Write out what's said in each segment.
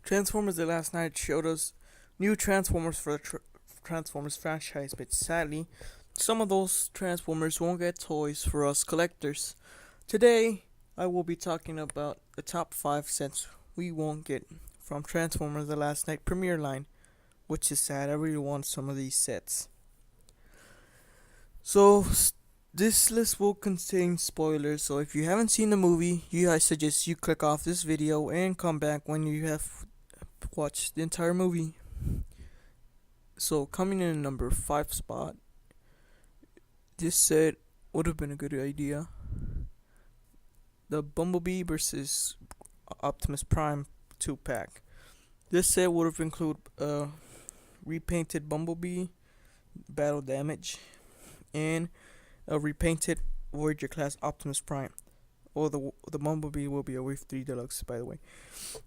Transformers the last night showed us new Transformers for the Transformers franchise, but sadly, some of those Transformers won't get toys for us collectors. Today, I will be talking about the top 5 sets we won't get from Transformers the last night premiere line, which is sad. I really want some of these sets. So, this list will contain spoilers, so if you haven't seen the movie, I suggest you click off this video and come back when you have watched the entire movie. So, coming in at number 5 spot, this set would have been a good idea. The Bumblebee versus Optimus Prime 2-pack. This set would have included repainted Bumblebee, battle damage, and a repainted Voyager class Optimus Prime. Or the Bumblebee will be a Wave 3 Deluxe, by the way.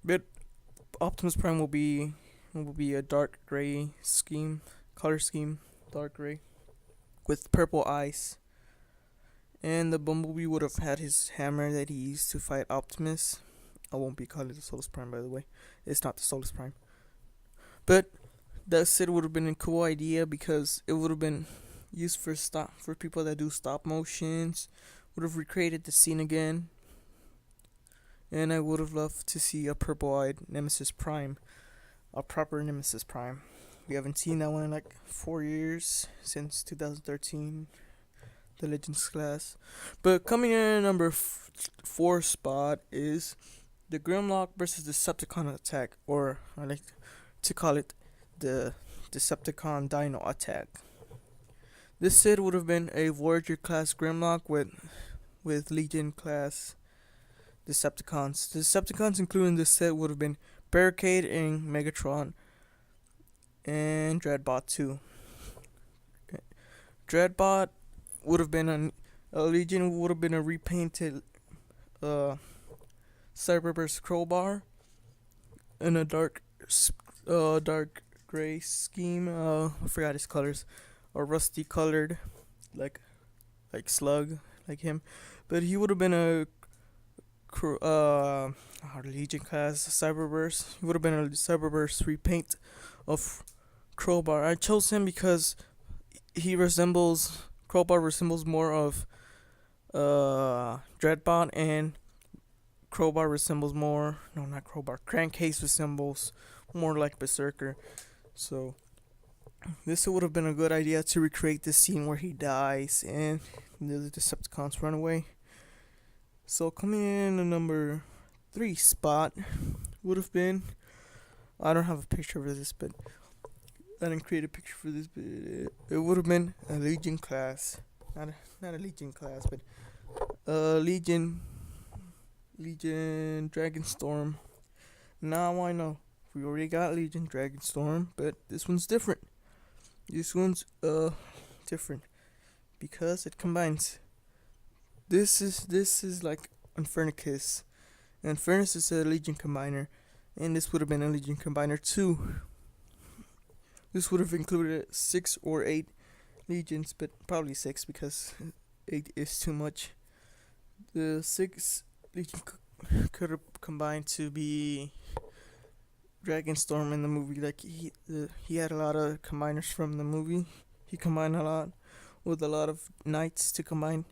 But Optimus Prime will be a dark gray color scheme, dark gray, with purple eyes. And the Bumblebee would have had his hammer that he used to fight Optimus. I won't be calling it the Solus Prime, by the way. It's not the Solus Prime. But that set would have been a cool idea because it would have been used for people that do stop motions. Would have recreated the scene again. And I would have loved to see a purple-eyed Nemesis Prime, a proper Nemesis Prime. We haven't seen that one in like 4 years, since 2013, the Legends class. But coming in at number 4 spot is the Grimlock versus Decepticon attack, or I like to call it the Decepticon Dino attack. This set would have been a Voyager class Grimlock with Legion class Decepticons. The Decepticons included in this set would have been Barricade and Megatron and Dreadbot 2. Dreadbot would have been a Legion, would have been a repainted Cyberburst Crowbar in a dark gray scheme. I forgot his colors. A rusty colored, like Slug, like him. But he would have been a Legion class Cyberburst. He would have been a Cyberburst repaint of Crowbar. I chose him because Crowbar resembles more of Dreadbot, and Crowbar resembles more, no, not Crowbar, Crankcase resembles more like Berserker. So this would have been a good idea to recreate the scene where he dies and the Decepticons run away. So coming in at number 3 spot would have been, I don't have a picture of this, but I didn't create a picture for this, but it would have been a Legion class, not a Legion class, but Legion Dragonstorm. Now I know we already got Legion Dragonstorm, but this one's different. This one's different because it combines. This is like Infernicus. Infernus is a Legion combiner, and this would have been a Legion combiner too. This would have included 6 or 8 Legions, but probably 6 because 8 is too much. The 6 Legion could have combined to be Dragonstorm in the movie. Like he had a lot of combiners from the movie. He combined a lot with a lot of knights to combine,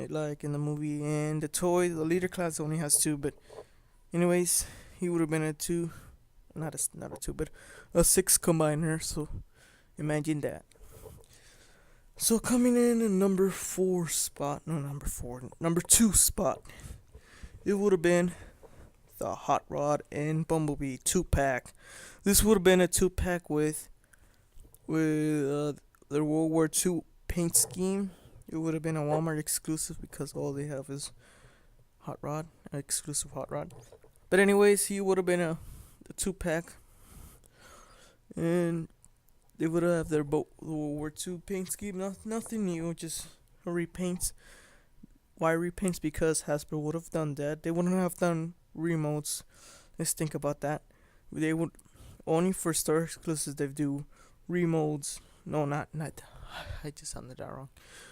like in the movie. And the toy, the leader class only has 2, but anyways, he would have been a 2, not a 2, but a 6 combiner. So imagine that. So coming in at number 2 spot, it would have been the Hot Rod and Bumblebee 2-pack. This would have been a 2-pack with the World War II paint scheme. It would have been a Walmart exclusive because all they have is Hot Rod, an exclusive Hot Rod. But anyways, he would have been a 2-pack, and they would have their World War II paint scheme. Nothing new, just a repaints. Why repaints? Because Hasbro would have done that. They wouldn't have done remotes. Let's think about that. They would only for store exclusives. They do remodes. No, not. I just sounded that wrong.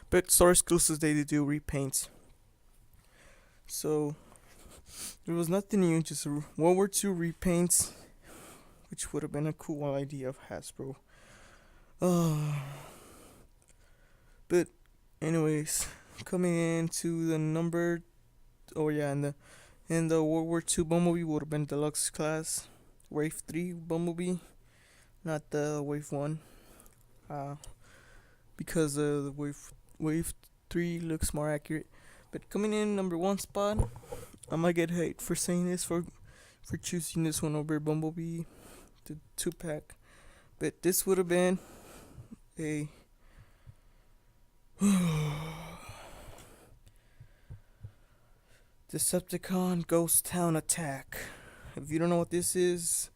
But store exclusives they do repaints. So There was nothing new, just World War II repaints, which would have been a cool idea of Hasbro. Uh, but anyways, coming into the number, oh yeah, in the World War II Bumblebee would have been deluxe class, Wave 3 Bumblebee, not the Wave 1. Uh, because the Wave 3 looks more accurate. But coming in number 1 spot, I might get hate for saying this, for choosing this one over Bumblebee, the 2-pack. But this would have been a Decepticon Ghost Town Attack. If you don't know what this is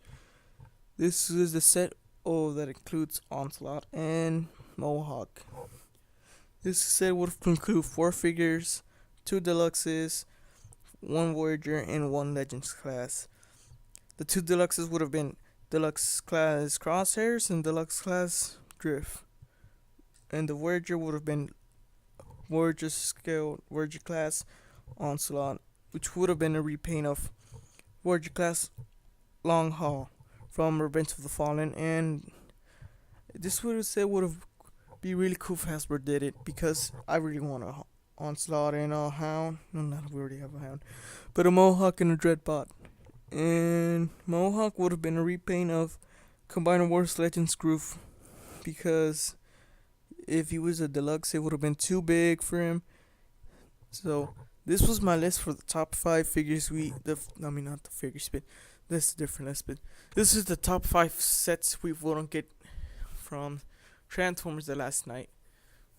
the set that includes Onslaught and Mohawk. This set would include 4 figures, 2 deluxes, 1 Voyager, and 1 Legends class. The 2 deluxes would have been Deluxe class Crosshairs and Deluxe class Drift. And the Voyager would have been Voyager scale Voyager class Onslaught, which would have been a repaint of Voyager class Long Haul from Revenge of the Fallen. And this would have be really cool if Hasbro did it, because I really want a Onslaught and a Hound. No, not we already have a Hound, but a Mohawk and a Dreadbot. And Mohawk would have been a repaint of Combiner Wars Legends Groove, because if he was a deluxe, it would have been too big for him. So this was my list for the top 5 figures not the figures, but this is a different list. But this is the top 5 sets we wouldn't get from Transformers the last night,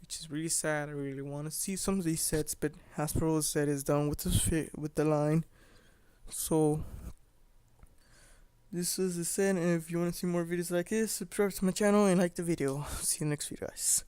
which is really sad. I really want to see some of these sets, but Hasbro said is done with the line. So this is the set, and if you want to see more videos like this, subscribe to my channel and like the video. See you next video, guys.